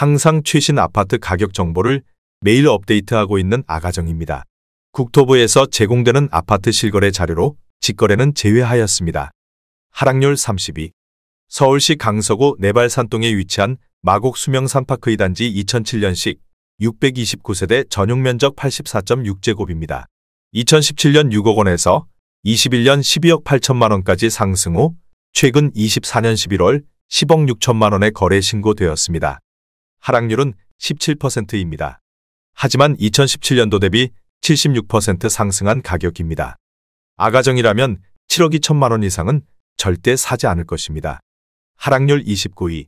항상 최신 아파트 가격 정보를 매일 업데이트하고 있는 아가정입니다. 국토부에서 제공되는 아파트 실거래 자료로 직거래는 제외하였습니다. 하락률 32. 서울시 강서구 내발산동에 위치한 마곡 수명산파크 2단지 2007년식 629세대 전용면적 84.6제곱입니다. 2017년 6억 원에서 21년 12억 8천만 원까지 상승 후 최근 24년 11월 10억 6천만 원에 거래 신고되었습니다. 하락률은 17%입니다. 하지만 2017년도 대비 76% 상승한 가격입니다. 아가정이라면 7억 2천만 원 이상은 절대 사지 않을 것입니다. 하락률 29위.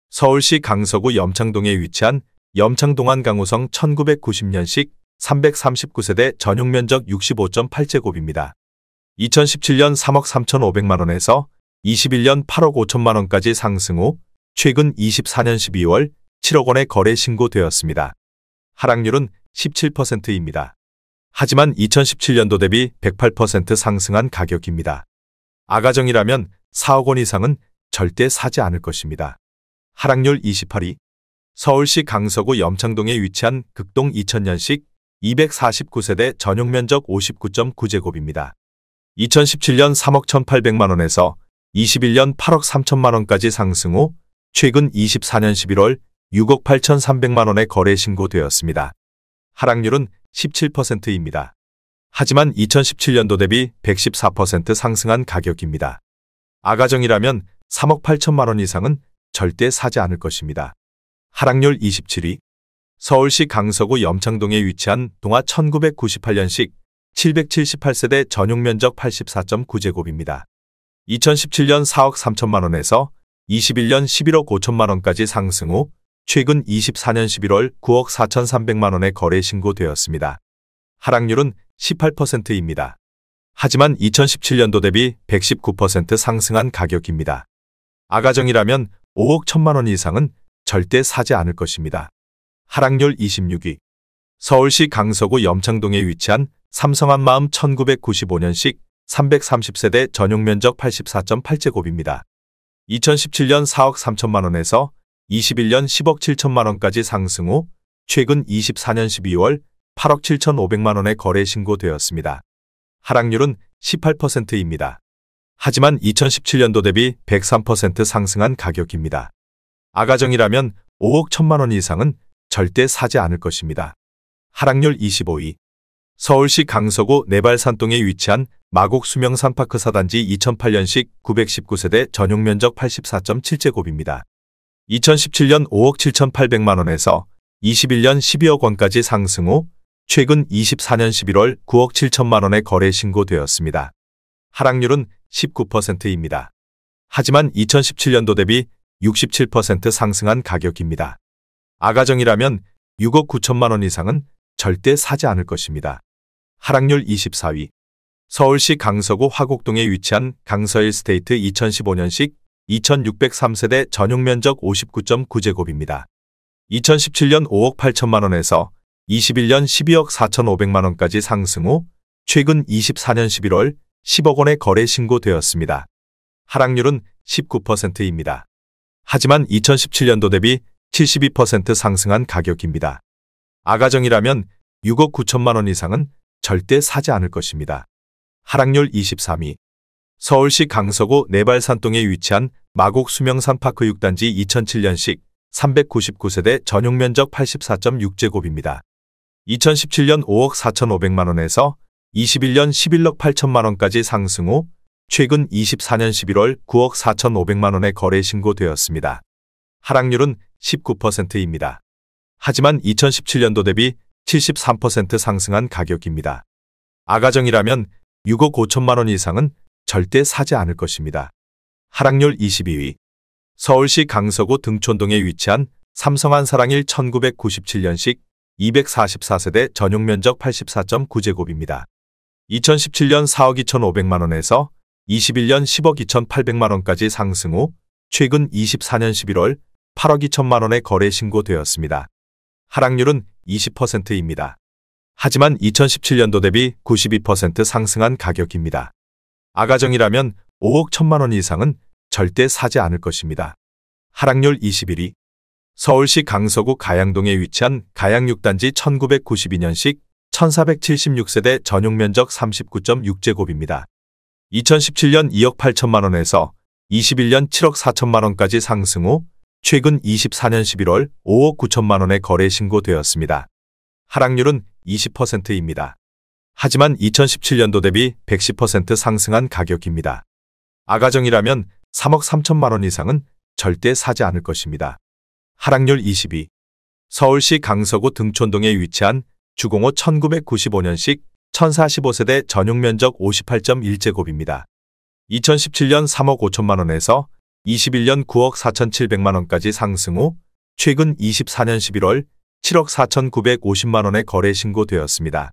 서울시 강서구 염창동에 위치한 염창동안 강우성 1990년식 339세대 전용면적 65.8제곱입니다. 2017년 3억 3,500만 원에서 21년 8억 5천만 원까지 상승 후 최근 24년 12월 7억 원에 거래 신고되었습니다. 하락률은 17%입니다. 하지만 2017년도 대비 108% 상승한 가격입니다. 아가정이라면 4억 원 이상은 절대 사지 않을 것입니다. 하락률 28위. 서울시 강서구 염창동에 위치한 극동 2000년식 249세대 전용면적 59.9제곱입니다. 2017년 3억 1,800만 원에서 21년 8억 3천만 원까지 상승 후 최근 24년 11월 6억 8,300만 원에 거래 신고되었습니다. 하락률은 17%입니다. 하지만 2017년도 대비 114% 상승한 가격입니다. 아가정이라면 3억 8천만 원 이상은 절대 사지 않을 것입니다. 하락률 27위. 서울시 강서구 염창동에 위치한 동아 1998년식 778세대 전용면적 84.9제곱입니다. 2017년 4억 3천만 원에서 21년 11억 5천만 원까지 상승 후 최근 24년 11월 9억 4,300만 원에 거래 신고되었습니다. 하락률은 18%입니다. 하지만 2017년도 대비 119% 상승한 가격입니다. 아가정이라면 5억 1천만 원 이상은 절대 사지 않을 것입니다. 하락률 26위. 서울시 강서구 염창동에 위치한 삼성한마음 1995년식 330세대 전용면적 84.8제곱입니다. 2017년 4억 3천만 원에서 21년 10억 7천만 원까지 상승 후 최근 24년 12월 8억 7,500만 원에 거래 신고되었습니다. 하락률은 18%입니다. 하지만 2017년도 대비 103% 상승한 가격입니다. 아가정이라면 5억 1천만 원 이상은 절대 사지 않을 것입니다. 하락률 25위. 서울시 강서구 내발산동에 위치한 마곡 수명산파크 4단지 2008년식 919세대 전용면적 84.7제곱입니다. 2017년 5억 7,800만 원에서 21년 12억 원까지 상승 후 최근 24년 11월 9억 7천만 원에 거래 신고되었습니다. 하락률은 19%입니다. 하지만 2017년도 대비 67% 상승한 가격입니다. 아가정이라면 6억 9천만 원 이상은 절대 사지 않을 것입니다. 하락률 24위. 서울시 강서구 화곡동에 위치한 강서일스테이트 2015년식 2603세대 전용면적 59.9제곱입니다. 2017년 5억 8천만 원에서 21년 12억 4,500만 원까지 상승 후 최근 24년 11월 10억 원에 거래 신고되었습니다. 하락률은 19%입니다. 하지만 2017년도 대비 72% 상승한 가격입니다. 아가정이라면 6억 9천만 원 이상은 절대 사지 않을 것입니다. 하락률 23위. 서울시 강서구 내발산동에 위치한 마곡 수명산파크 6단지 2007년식 399세대 전용면적 84.6제곱입니다. 2017년 5억 4,500만 원에서 21년 11억 8천만 원까지 상승 후 최근 24년 11월 9억 4,500만 원에 거래 신고되었습니다. 하락률은 19%입니다. 하지만 2017년도 대비 73% 상승한 가격입니다. 아가정이라면 6억 5천만 원 이상은 절대 사지 않을 것입니다. 하락률 22위. 서울시 강서구 등촌동에 위치한 삼성한사랑일 1997년식 244세대 전용면적 84.9제곱입니다. 2017년 4억 2,500만 원에서 21년 10억 2,800만 원까지 상승 후 최근 24년 11월 8억 2천만 원에 거래 신고되었습니다. 하락률은 20%입니다. 하지만 2017년도 대비 92% 상승한 가격입니다. 아가정이라면 5억 1천만 원 이상은 절대 사지 않을 것입니다. 하락률 21위. 서울시 강서구 가양동에 위치한 가양 6단지 1992년식 1476세대 전용면적 39.6제곱입니다. 2017년 2억 8천만 원에서 21년 7억 4천만 원까지 상승 후 최근 24년 11월 5억 9천만 원에 거래 신고되었습니다. 하락률은 20%입니다. 하지만 2017년도 대비 110% 상승한 가격입니다. 아가정이라면 3억 3천만 원 이상은 절대 사지 않을 것입니다. 하락률 22. 서울시 강서구 등촌동에 위치한 주공호 1995년식 1045세대 전용면적 58.1제곱입니다. 2017년 3억 5천만 원에서 21년 9억 4,700만 원까지 상승 후 최근 24년 11월 7억 4,950만 원에 거래 신고되었습니다.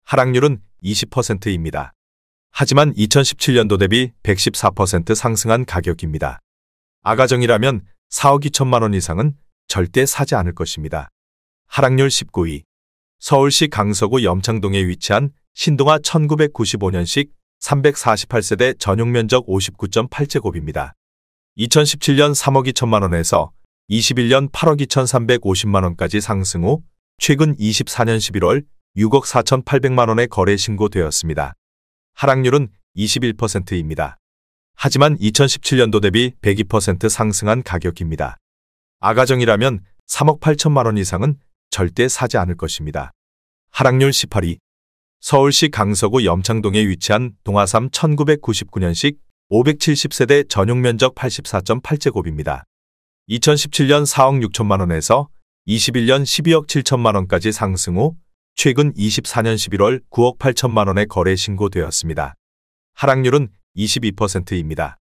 하락률은 20%입니다. 하지만 2017년도 대비 114% 상승한 가격입니다. 아가정이라면 4억 2천만 원 이상은 절대 사지 않을 것입니다. 하락률 19위. 서울시 강서구 염창동에 위치한 신동아 1995년식 348세대 전용면적 59.8제곱입니다. 2017년 3억 2천만 원에서 21년 8억 2,350만 원까지 상승 후 최근 24년 11월 6억 4,800만 원에 거래 신고되었습니다. 하락률은 21%입니다. 하지만 2017년도 대비 102% 상승한 가격입니다. 아가정이라면 3억 8천만 원 이상은 절대 사지 않을 것입니다. 하락률 18위. 서울시 강서구 염창동에 위치한 동아삼 1999년식 570세대 전용면적 84.8제곱입니다. 2017년 4억 6천만 원에서 21년 12억 7천만 원까지 상승 후 최근 24년 11월 9억 8천만 원에 거래 신고되었습니다. 하락률은 22%입니다.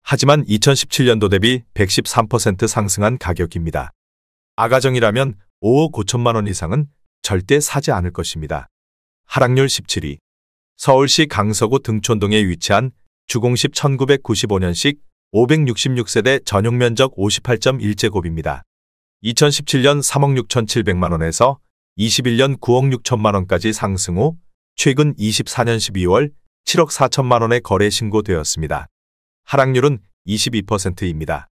하지만 2017년도 대비 113% 상승한 가격입니다. 아가정이라면 5억 5천만 원 이상은 절대 사지 않을 것입니다. 하락률 17위. 서울시 강서구 등촌동에 위치한 주공십 1995년식 566세대 전용면적 58.1제곱입니다. 2017년 3억 6,700만 원에서 21년 9억 6천만 원까지 상승 후 최근 24년 12월 7억 4천만 원에 거래 신고되었습니다. 하락률은 22%입니다.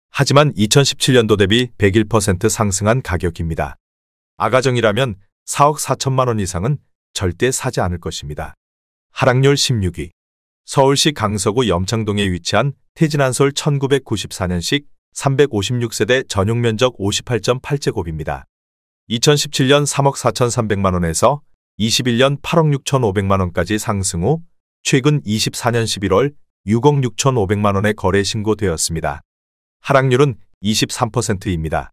하지만 2017년도 대비 101% 상승한 가격입니다. 아가정이라면 4억 4천만 원 이상은 절대 사지 않을 것입니다. 하락률 16위. 서울시 강서구 염창동에 위치한 태진한솔 1994년식 356세대 전용면적 58.8제곱입니다. 2017년 3억 4,300만 원에서 21년 8억 6,500만 원까지 상승 후 최근 24년 11월 6억 6,500만 원에 거래 신고되었습니다. 하락률은 23%입니다.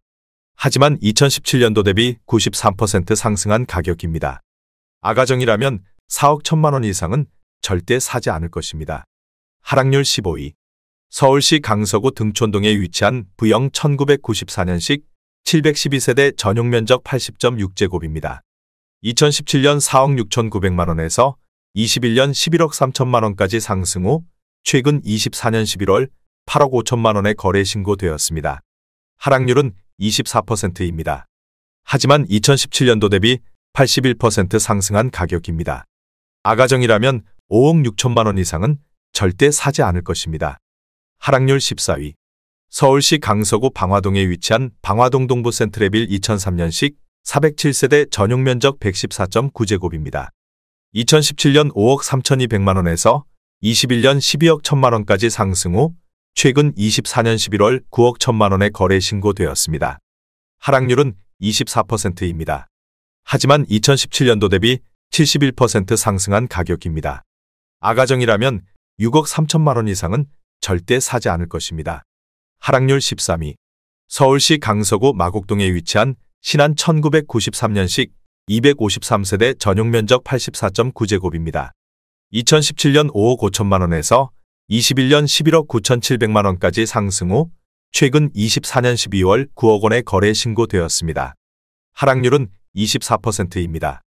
하지만 2017년도 대비 93% 상승한 가격입니다. 아가정이라면 4억 1천만 원 이상은 절대 사지 않을 것입니다. 하락률 15위. 서울시 강서구 등촌동에 위치한 부영 1994년식 712세대 전용면적 80.6제곱입니다. 2017년 4억 6,900만 원에서 21년 11억 3천만 원까지 상승 후 최근 24년 11월 8억 5천만 원에 거래 신고되었습니다. 하락률은 24%입니다. 하지만 2017년도 대비 81% 상승한 가격입니다. 아가정이라면 5억 6천만 원 이상은 절대 사지 않을 것입니다. 하락률 14위. 서울시 강서구 방화동에 위치한 방화동 동부 센트레빌 2003년식 407세대 전용면적 114.9제곱입니다. 2017년 5억 3,200만 원에서 21년 12억 1천만 원까지 상승 후 최근 24년 11월 9억 1천만 원에 거래 신고되었습니다. 하락률은 24%입니다. 하지만 2017년도 대비 71% 상승한 가격입니다. 아가정이라면 6억 3천만 원 이상은 절대 사지 않을 것입니다. 하락률 13위. 서울시 강서구 마곡동에 위치한 신안 1993년식 253세대 전용면적 84.9제곱입니다. 2017년 5억 5천만 원에서 21년 11억 9,700만 원까지 상승 후 최근 24년 12월 9억 원에 거래 신고되었습니다. 하락률은 24%입니다.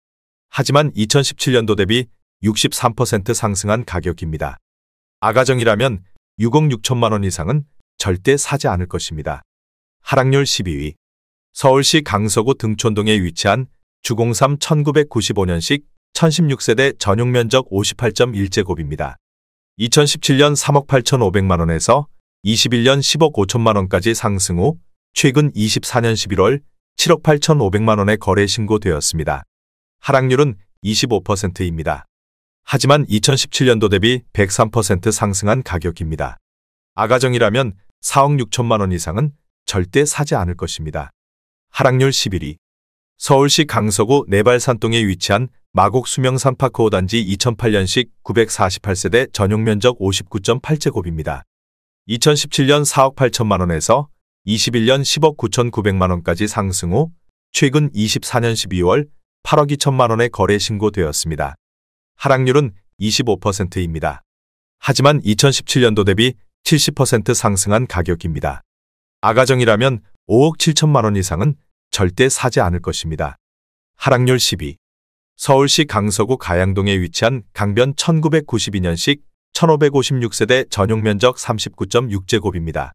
하지만 2017년도 대비 63% 상승한 가격입니다. 아가정이라면 6억 6천만 원 이상은 절대 사지 않을 것입니다. 하락률 12위. 서울시 강서구 등촌동에 위치한 주공삼 1995년식 1016세대 전용면적 58.1제곱입니다. 2017년 3억 8,500만 원에서 21년 10억 5천만 원까지 상승 후 최근 24년 11월 7억 8,500만 원의 거래 신고되었습니다. 하락률은 25%입니다. 하지만 2017년도 대비 103% 상승한 가격입니다. 아가정이라면 4억 6천만 원 이상은 절대 사지 않을 것입니다. 하락률 11위. 서울시 강서구 내발산동에 위치한 마곡 수명산파크 5단지 2008년식 948세대 전용면적 59.8제곱입니다. 2017년 4억 8천만 원에서 21년 10억 9,900만 원까지 상승 후 최근 24년 12월 8억 2천만 원의 거래 신고되었습니다. 하락률은 25%입니다. 하지만 2017년도 대비 70% 상승한 가격입니다. 아가정이라면 5억 7천만 원 이상은 절대 사지 않을 것입니다. 하락률 10위. 서울시 강서구 가양동에 위치한 강변 1992년식 1556세대 전용면적 39.6제곱입니다.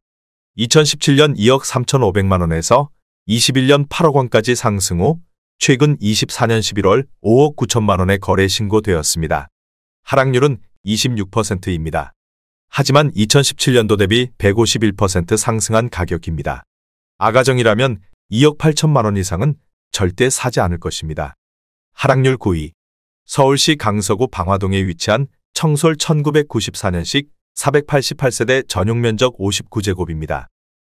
2017년 2억 3,500만 원에서 21년 8억 원까지 상승 후 최근 24년 11월 5억 9천만 원의 거래 신고되었습니다. 하락률은 26%입니다. 하지만 2017년도 대비 151% 상승한 가격입니다. 아가정이라면 2억 8천만 원 이상은 절대 사지 않을 것입니다. 하락률 9위. 서울시 강서구 방화동에 위치한 청솔 1994년식 488세대 전용면적 59제곱입니다.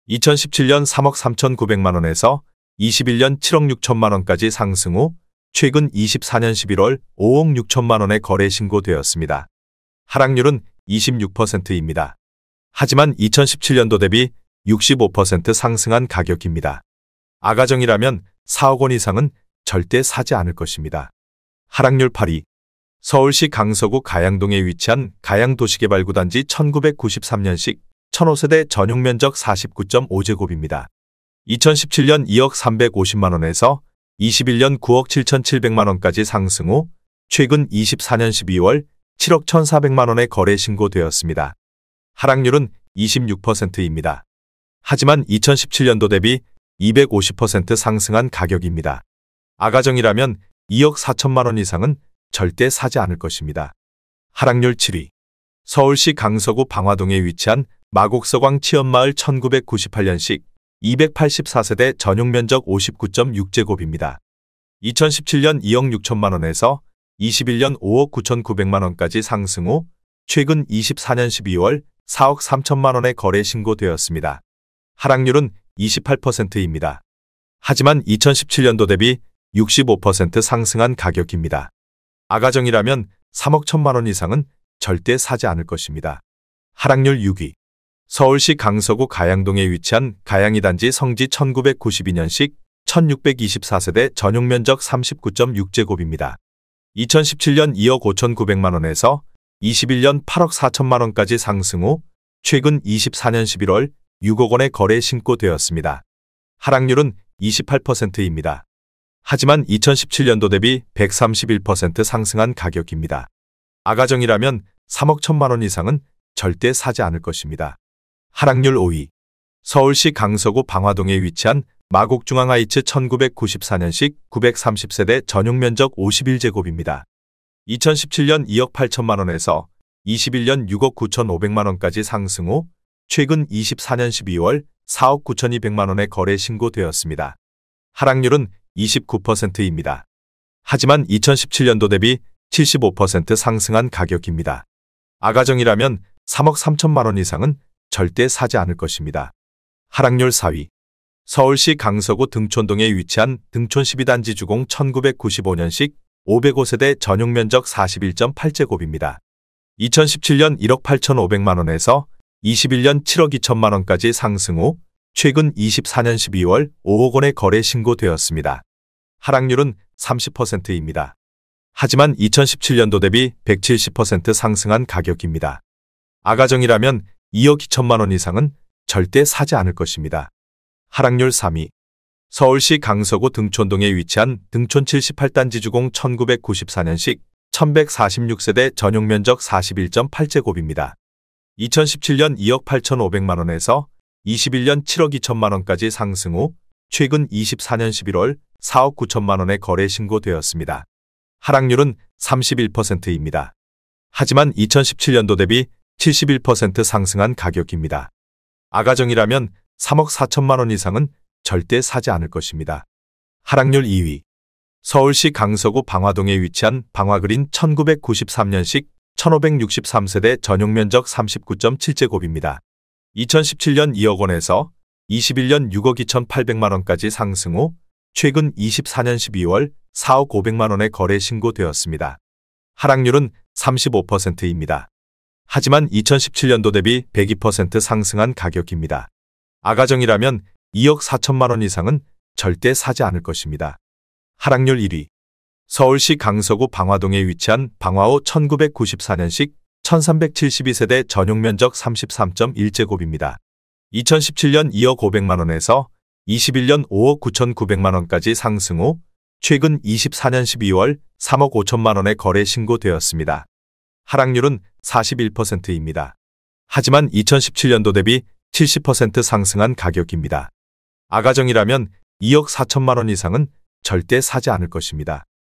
2017년 3억 3,900만 원에서 21년 7억 6천만 원까지 상승 후 최근 24년 11월 5억 6천만 원의 거래 신고되었습니다. 하락률은 26%입니다. 하지만 2017년도 대비 65% 상승한 가격입니다. 아가정이라면 4억 원 이상은 절대 사지 않을 것입니다. 하락률 8위. 서울시 강서구 가양동에 위치한 가양도시개발구단지 1993년식 1005세대 전용면적 49.5제곱입니다. 2017년 2억 350만 원에서 21년 9억 7,700만 원까지 상승 후 최근 24년 12월 7억 1,400만 원의 거래 신고되었습니다. 하락률은 26%입니다. 하지만 2017년도 대비 250% 상승한 가격입니다. 아가정이라면 2억 4천만 원 이상은 절대 사지 않을 것입니다. 하락률 7위. 서울시 강서구 방화동에 위치한 마곡서광 치연마을 1998년식 284세대 전용면적 59.6제곱입니다. 2017년 2억 6천만 원에서 21년 5억 9,900만 원까지 상승 후 최근 24년 12월 4억 3천만 원의 거래 신고되었습니다. 하락률은 28%입니다. 하지만 2017년도 대비 65% 상승한 가격입니다. 아가정이라면 3억 1천만 원 이상은 절대 사지 않을 것입니다. 하락률 6위. 서울시 강서구 가양동에 위치한 가양이 단지 성지 1992년식 1624세대 전용면적 39.6제곱입니다. 2017년 2억 5,900만 원에서 21년 8억 4천만 원까지 상승 후 최근 24년 11월 6억 원의 거래 신고되었습니다. 하락률은 28%입니다. 하지만 2017년도 대비 131% 상승한 가격입니다. 아가정이라면 3억 1천만 원 이상은 절대 사지 않을 것입니다. 하락률 5위. 서울시 강서구 방화동에 위치한 마곡중앙하이츠 1994년식 930세대 전용면적 51제곱입니다. 2017년 2억 8천만 원에서 21년 6억 9,500만 원까지 상승 후 최근 24년 12월 4억 9,200만 원의 거래 신고되었습니다. 하락률은 29%입니다. 하지만 2017년도 대비 75% 상승한 가격입니다. 아가정이라면 3억 3천만 원 이상은 절대 사지 않을 것입니다. 하락률 4위. 서울시 강서구 등촌동에 위치한 등촌 12단지 주공 1995년식 505세대 전용면적 41.8제곱입니다. 2017년 1억 8,500만 원에서 21년 7억 2천만 원까지 상승 후 최근 24년 12월 5억 원의 거래 신고되었습니다. 하락률은 30%입니다. 하지만 2017년도 대비 170% 상승한 가격입니다. 아가정이라면 2억 2천만 원 이상은 절대 사지 않을 것입니다. 하락률 3위. 서울시 강서구 등촌동에 위치한 등촌 78단지 주공 1994년식 1146세대 전용면적 41.8제곱입니다. 2017년 2억 8,500만 원에서 21년 7억 2천만 원까지 상승 후 최근 24년 11월 4억 9천만 원의 거래 신고되었습니다. 하락률은 31%입니다. 하지만 2017년도 대비 71% 상승한 가격입니다. 아가정이라면 3억 4천만 원 이상은 절대 사지 않을 것입니다. 하락률 2위. 서울시 강서구 방화동에 위치한 방화그린 1993년식 1563세대 전용면적 39.7제곱입니다. 2017년 2억 원에서 21년 6억 2,800만 원까지 상승 후 최근 24년 12월 4억 500만 원에 거래 신고되었습니다. 하락률은 35%입니다. 하지만 2017년도 대비 102% 상승한 가격입니다. 아가정이라면 2억 4천만 원 이상은 절대 사지 않을 것입니다. 하락률 1위. 서울시 강서구 방화동에 위치한 방화호 1994년식 1372세대 전용면적 33.1제곱입니다. 2017년 2억 500만 원에서 21년 5억 9,900만 원까지 상승 후 최근 24년 12월 3억 5천만 원에 거래 신고되었습니다. 하락률은 41%입니다. 하지만 2017년도 대비 70% 상승한 가격입니다. 아가정이라면 2억 4천만 원 이상은 절대 사지 않을 것입니다.